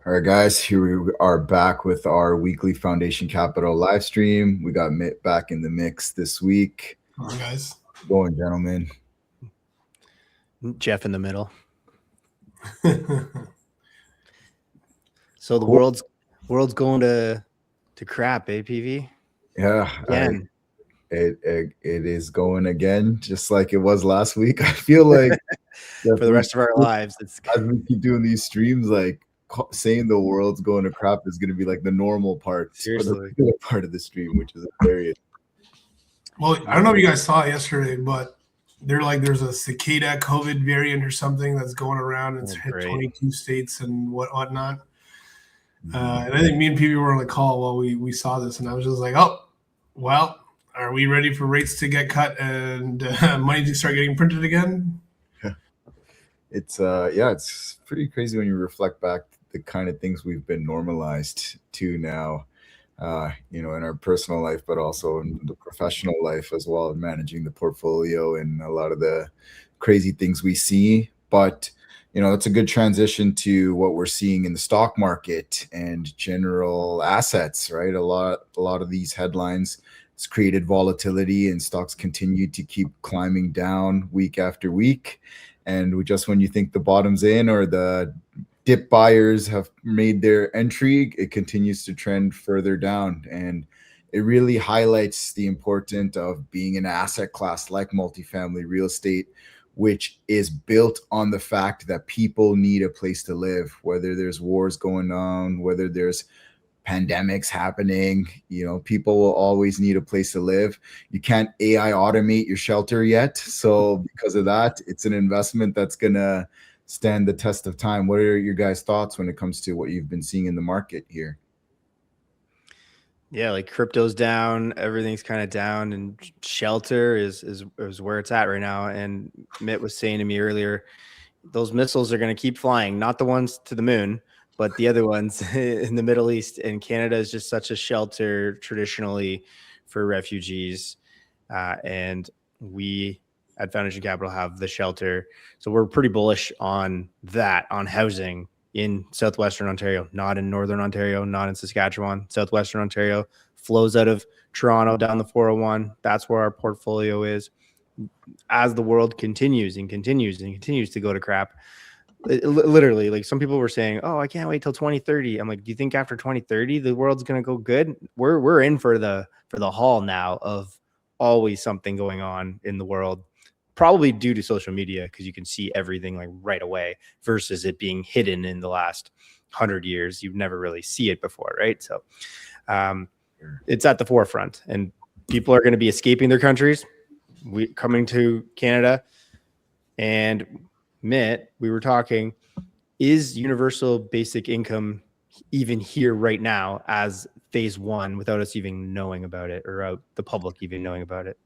All right, guys, here we are back with our weekly Foundation Capital live stream. We got Mitt back in the mix this week. All right, guys. Going, gentlemen. Jeff in the middle. So the world's going to crap, PV? Yeah, Again. It is going again, just like it was last week. I feel like for the rest of our lives, as we keep doing these streams, like saying the world's going to crap is going to be like the normal part, seriously, or the regular part of the stream, which is hilarious. Well, I don't know if you guys saw it yesterday, but there's a cicada COVID variant or something that's going around. It's hit 22 states and whatnot. And I think me and PV were on a call while we saw this, and I was just like, oh, well, are we ready for rates to get cut and money to start getting printed again? It's it's pretty crazy when you reflect back the kind of things we've been normalized to now, in our personal life, but also in the professional life as well, managing the portfolio and a lot of the crazy things we see. But it's a good transition to what we're seeing in the stock market and general assets, right? A lot of these headlines, it's created volatility, and stocks continue to keep climbing down week after week. And when you think the bottom's in or the dip buyers have made their entry, it continues to trend further down. And it really highlights the importance of being an asset class like multifamily real estate, which is built on the fact that people need a place to live, whether there's wars going on, whether there's pandemics happening, people will always need a place to live. You can't AI automate your shelter yet. So because of that, it's an investment that's going to stand the test of time. What are your guys' thoughts when it comes to what you've been seeing in the market here? Yeah, like crypto's down, everything's kind of down, and shelter is where it's at right now. And Mitt was saying to me earlier, those missiles are going to keep flying, not the ones to the moon, but the other ones in the Middle East. And Canada is just such a shelter traditionally for refugees. And we at Foundation Capital have the shelter. So we're pretty bullish on that, on housing in Southwestern Ontario, not in Northern Ontario, not in Saskatchewan. Southwestern Ontario flows out of Toronto down the 401. That's where our portfolio is. As the world continues and continues and continues to go to crap, literally, like some people were saying, oh, I can't wait till 2030. I'm like, do you think after 2030 the world's going to go good? We're in for the haul now of always something going on in the world, probably due to social media, because you can see everything like right away versus it being hidden in the last 100 years. You've never really see it before, right? So it's at the forefront, and people are going to be escaping their countries, coming to Canada. And Mitt, we were talking, is universal basic income even here right now as phase one without us even knowing about it, or the public even knowing about it?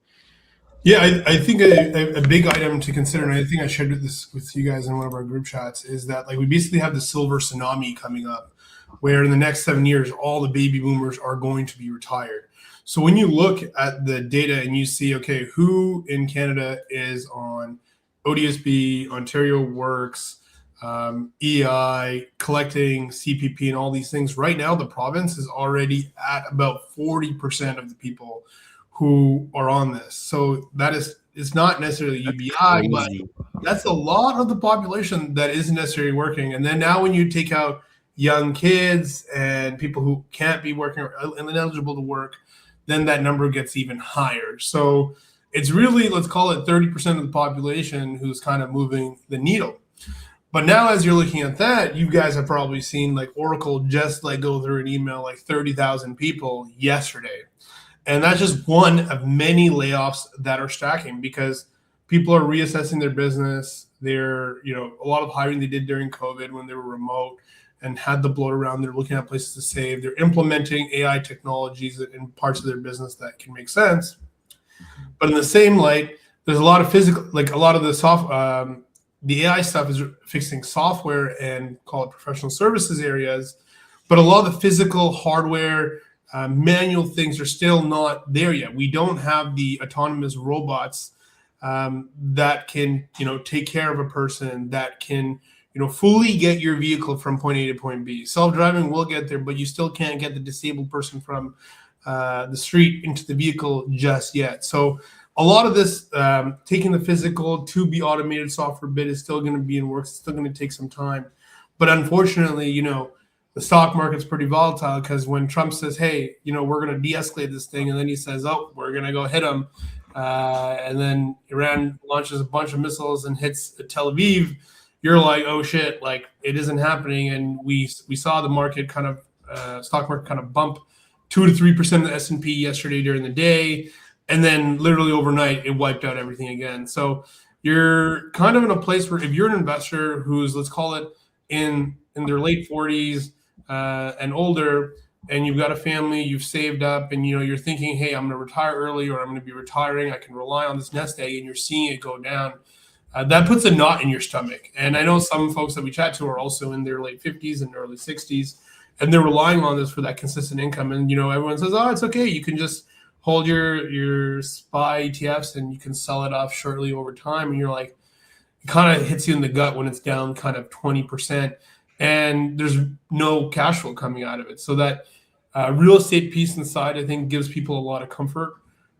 Yeah, I think a big item to consider, and I think I shared this with you guys in one of our group chats, is that like we basically have the silver tsunami coming up, where in the next 7 years, all the baby boomers are going to be retired. So when you look at the data and you see, okay, who in Canada is on ODSP, Ontario Works, EI, collecting CPP and all these things, right now the province is already at about 40% of the people who are on this. So it's not necessarily UBI, but that's a lot of the population that isn't necessarily working. And then now when you take out young kids and people who can't be working or ineligible to work, then that number gets even higher. So it's really, let's call it 30% of the population who's kind of moving the needle. But now as you're looking at that, you guys have probably seen like Oracle just like go through an email like 30,000 people yesterday. And that's just one of many layoffs that are stacking because people are reassessing their business. They're, a lot of hiring they did during COVID when they were remote and had the bloat around. They're looking at places to save. They're implementing AI technologies in parts of their business that can make sense. But in the same light, there's a lot of physical, like a lot of the AI stuff is fixing software and call it professional services areas. But a lot of the physical hardware, manual things are still not there yet. We don't have the autonomous robots that can, take care of a person, that can, fully get your vehicle from point A to point B. Self-driving will get there, but you still can't get the disabled person from the street into the vehicle just yet. So a lot of this taking the physical to be automated software bit is still going to be in works. It's still going to take some time. But unfortunately, the stock market's pretty volatile, because when Trump says, hey, we're going to de-escalate this thing, and then he says, oh, we're going to go hit them. And then Iran launches a bunch of missiles and hits Tel Aviv. You're like, oh shit, like it isn't happening. And we saw the market stock market kind of bump 2 to 3% of the S&P yesterday during the day. And then literally overnight, it wiped out everything again. So you're kind of in a place where if you're an investor who's, let's call it in their late 40s and older, and you've got a family, you've saved up, and you're thinking, hey, I'm going to retire early, or I'm going to be retiring, I can rely on this nest egg, and you're seeing it go down. That puts a knot in your stomach. And I know some folks that we chat to are also in their late 50s and early 60s, and they're relying on this for that consistent income. And everyone says, oh, it's okay, you can just hold your SPY ETFs and you can sell it off shortly over time. And you're like, it kind of hits you in the gut when it's down kind of 20%, and there's no cash flow coming out of it. So that real estate piece inside, I think, gives people a lot of comfort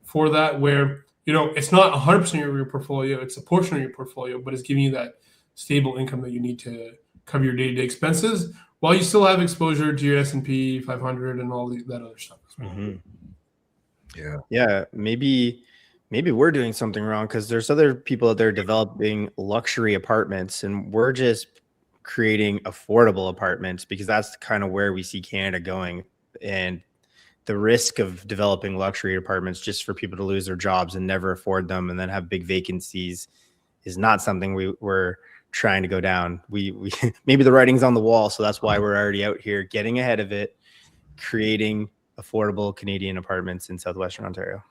for that, where it's not 100% of your portfolio, it's a portion of your portfolio, but it's giving you that stable income that you need to cover your day-to-day expenses, while you still have exposure to your S&P 500 and all that other stuff as well. Mm-hmm. Yeah. Maybe we're doing something wrong, because there's other people out there developing luxury apartments, and we're just creating affordable apartments, because that's kind of where we see Canada going. And the risk of developing luxury apartments just for people to lose their jobs and never afford them, and then have big vacancies, is not something we're trying to go down. We maybe the writing's on the wall, so that's why we're already out here getting ahead of it, creating affordable Canadian apartments in Southwestern Ontario.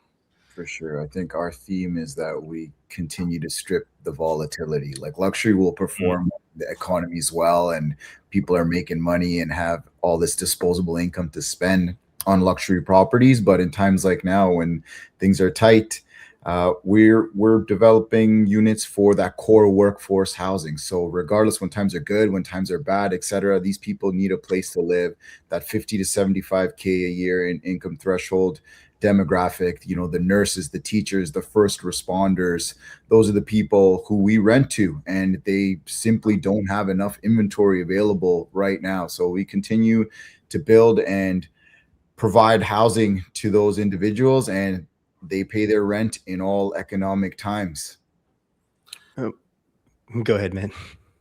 For sure. I think our theme is that we continue to strip the volatility. Like, luxury will perform the economies well, and people are making money and have all this disposable income to spend on luxury properties. But in times like now, when things are tight, we're developing units for that core workforce housing. So regardless, when times are good, when times are bad, etc., these people need a place to live. That 50 to 75K a year in income threshold demographic, the nurses, the teachers, the first responders, those are the people who we rent to, and they simply don't have enough inventory available right now. So we continue to build and provide housing to those individuals, and they pay their rent in all economic times. Oh, go ahead, man.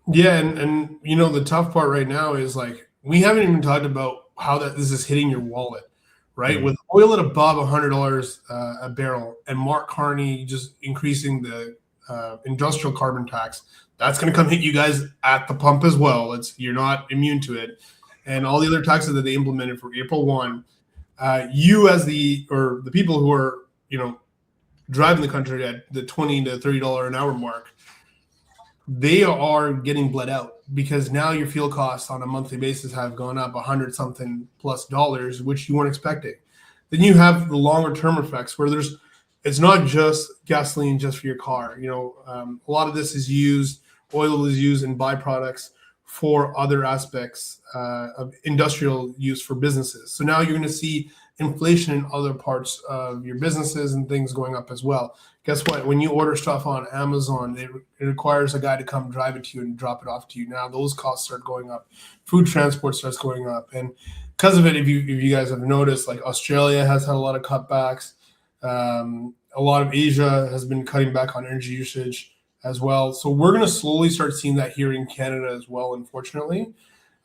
Yeah, and the tough part right now is, like, we haven't even talked about how this is hitting your wallet, right? Mm-hmm. With oil at above $100 a barrel, and Mark Carney just increasing the industrial carbon tax, that's going to come hit you guys at the pump as well. You're not immune to it, and all the other taxes that they implemented for April 1. You as the people who are driving the country at the $20 to $30 an hour mark, they are getting bled out, because now your fuel costs on a monthly basis have gone up $100 something plus dollars, which you weren't expecting. Then you have the longer term effects, where it's not just gasoline just for your car. A lot of this is used, oil is used in byproducts for other aspects of industrial use for businesses. So now you're going to see inflation in other parts of your businesses and things going up as well. Guess what? When you order stuff on Amazon, it requires a guy to come drive it to you and drop it off to you. Now those costs start going up. Food transport starts going up. And because of it, if you guys have noticed, like, Australia has had a lot of cutbacks. A lot of Asia has been cutting back on energy usage as well. So we're going to slowly start seeing that here in Canada as well, unfortunately.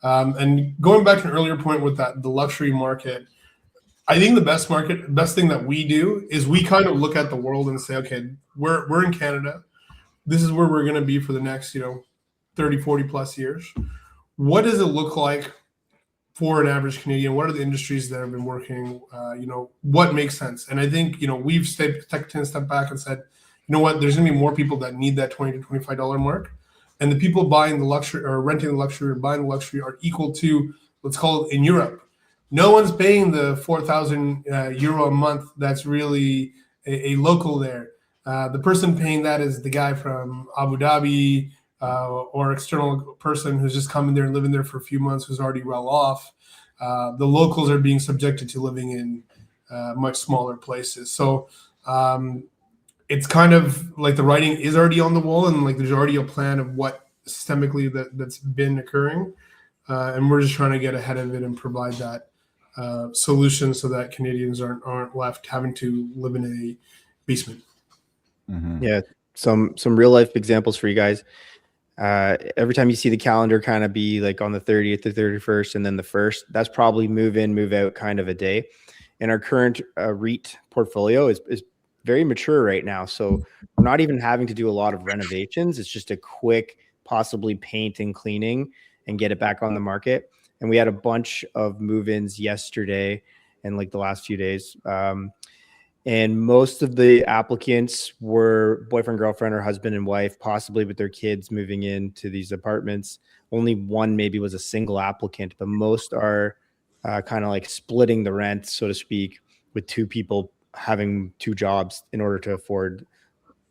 And going back to an earlier point with the luxury market, I think the best thing that we do is we kind of look at the world and say, okay, we're in Canada. This is where we're going to be for the next, 30, 40 plus years. What does it look like for an average Canadian? What are the industries that have been working? What makes sense? And I think, we've taken a step back and said, you know what, there's going to be more people that need that $20 to $25 mark. And the people buying the luxury or renting the luxury or buying the luxury are equal to, let's call it in Europe. No one's paying the 4,000 euro a month. That's really a local there. The person paying that is the guy from Abu Dhabi, or external person who's just coming there and living there for a few months who's already well off. The locals are being subjected to living in much smaller places. So it's kind of like the writing is already on the wall, and like there's already a plan of what systemically that's been occurring. And we're just trying to get ahead of it and provide that solution so that Canadians aren't left having to live in a basement. Mm-hmm. Yeah, some real life examples for you guys. Every time you see the calendar kind of be like on the 30th, the 31st, and then the 1st, that's probably move in, move out kind of a day. And our current REIT portfolio is very mature right now. So we're not even having to do a lot of renovations. It's just a quick, possibly paint and cleaning and get it back on the market. And we had a bunch of move-ins yesterday and like the last few days. And most of the applicants were boyfriend, girlfriend, or husband and wife, possibly with their kids moving into these apartments. Only one maybe was a single applicant, but most are kind of like splitting the rent, so to speak, with two people having two jobs in order to afford.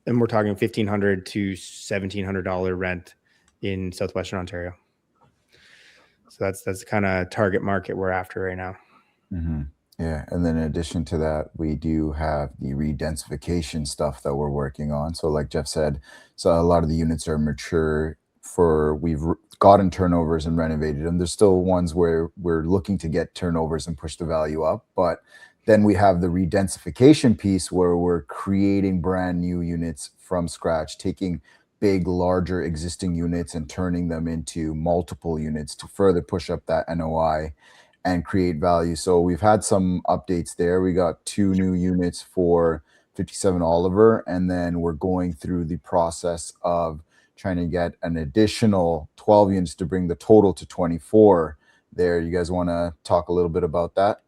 And we're talking $1,500 to $1,700 rent in Southwestern Ontario. So that's the kind of target market we're after right now. Mm-hmm. Yeah, and then in addition to that, we do have the redensification stuff that we're working on. So like Jeff said, so a lot of the units are mature we've gotten turnovers and renovated them. There's still ones where we're looking to get turnovers and push the value up. But then we have the redensification piece where we're creating brand new units from scratch, taking big, larger existing units and turning them into multiple units to further push up that NOI and create value. So we've had some updates there. We got 2 new units for 57 Oliver, and then we're going through the process of trying to get an additional 12 units to bring the total to 24 there. You guys want to talk a little bit about that?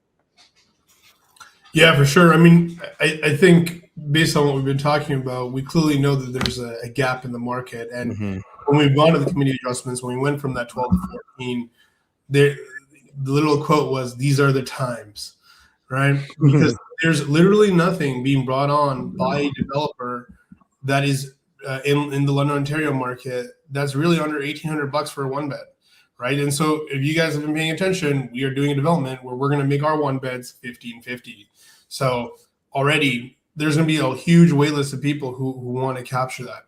Yeah, for sure. I mean, I think based on what we've been talking about, we clearly know that there's a gap in the market. And when we've gone to the community adjustments, when we went from that 12 to 14, the little quote was, "These are the times," right? Because there's literally nothing being brought on by a developer that is in the London, Ontario market that's really under $1,800 for a one bed, right? And so if you guys have been paying attention, we are doing a development where we're going to make our one beds $1,550. So already there's going to be a huge wait list of people who want to capture that.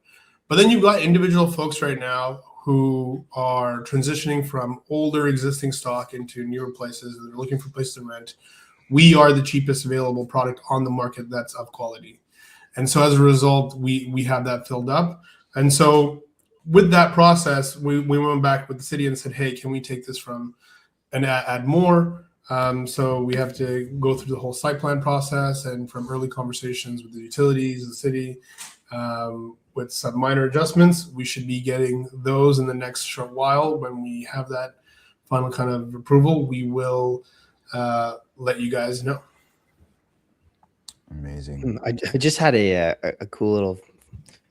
But then you've got individual folks right now who are transitioning from older existing stock into newer places. They're looking for places to rent. We are the cheapest available product on the market that's of quality. And so as a result, we have that filled up. And so with that process, we went back with the city and said, hey, can we take this from and add more? So we have to go through the whole site plan process, and from early conversations with the utilities, the city, with some minor adjustments, we should be getting those in the next short while. When we have that final kind of approval, we will let you guys know. Amazing. I just had a cool little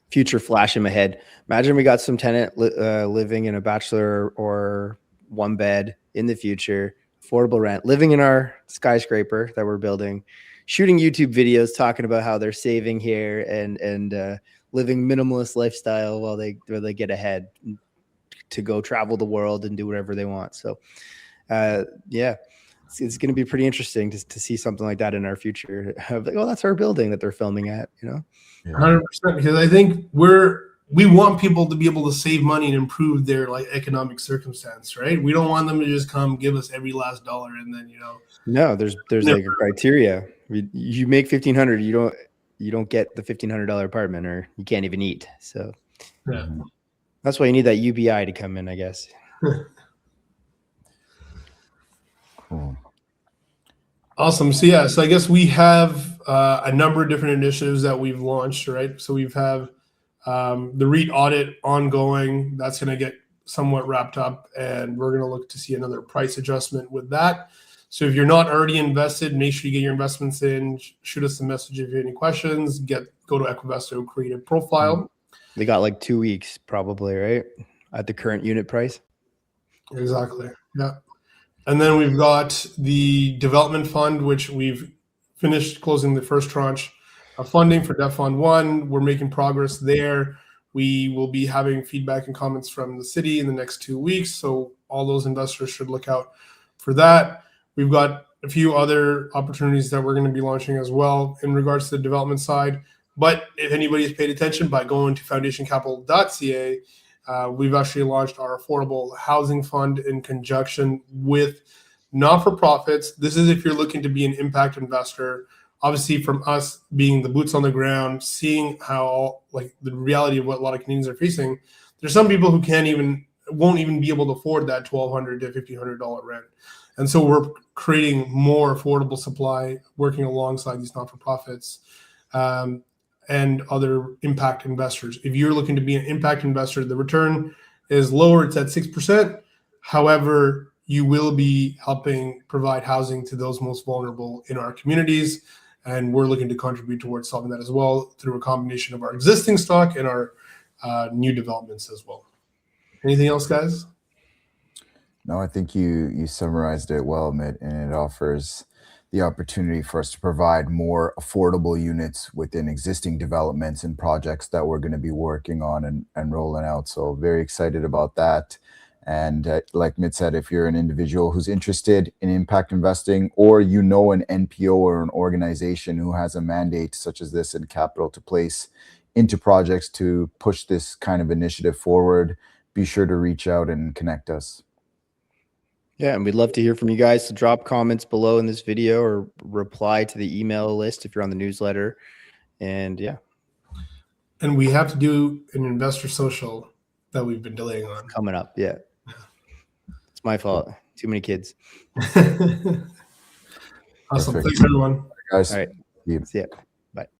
future flash in my head. Imagine we got some tenant living in a bachelor or one bed in the future, affordable rent, living in our skyscraper that we're building, shooting YouTube videos talking about how they're saving here and living minimalist lifestyle while they get ahead to go travel the world and do whatever they want. So, yeah. It's going to be pretty interesting to see something like that in our future. Like, oh, that's our building that they're filming at, you know? 100%, because I think we want people to be able to save money and improve their like economic circumstance, right? We don't want them to just come give us every last dollar and then, you know. No, there's like a criteria. You make $1,500, you don't get the $1,500 apartment, or you can't even eat. So yeah. That's why you need that UBI to come in, I guess. Cool. Awesome. So yeah, so I guess we have a number of different initiatives that we've launched, right? So we've have the REIT audit ongoing. That's going to get somewhat wrapped up, and we're going to look to see another price adjustment with that. So if you're not already invested, make sure you get your investments in. Shoot us a message if you have any questions. Go to Equivesto, create a profile. They got like 2 weeks probably, right? At the current unit price. Exactly. Yeah. And then we've got the development fund, which we've finished closing the first tranche of funding for Debt Fund 1. We're making progress there. We will be having feedback and comments from the city in the next 2 weeks. So all those investors should look out for that. We've got a few other opportunities that we're going to be launching as well in regards to the development side. But if anybody has paid attention, by going to foundationcapital.ca, we've actually launched our affordable housing fund in conjunction with not-for-profits. This is if you're looking to be an impact investor. Obviously, from us being the boots on the ground, seeing how like the reality of what a lot of Canadians are facing, there's some people who won't even be able to afford that $1,200 to $1,500 rent. And so we're creating more affordable supply, working alongside these not-for-profits and other impact investors. If you're looking to be an impact investor, the return is lower. It's at 6%. However, you will be helping provide housing to those most vulnerable in our communities. And we're looking to contribute towards solving that as well through a combination of our existing stock and our new developments as well. Anything else, guys? No, I think you summarized it well, Mitt, and it offers the opportunity for us to provide more affordable units within existing developments and projects that we're going to be working on and rolling out. So very excited about that. And like Mitt said, if you're an individual who's interested in impact investing, or an NPO or an organization who has a mandate such as this and capital to place into projects to push this kind of initiative forward, be sure to reach out and connect us. Yeah, and we'd love to hear from you guys. So drop comments below in this video or reply to the email list if you're on the newsletter. And yeah. And we have to do an investor social that we've been delaying on. Coming up, yeah. It's my fault. Too many kids. Awesome. Thanks, everyone. Guys. All right. See ya.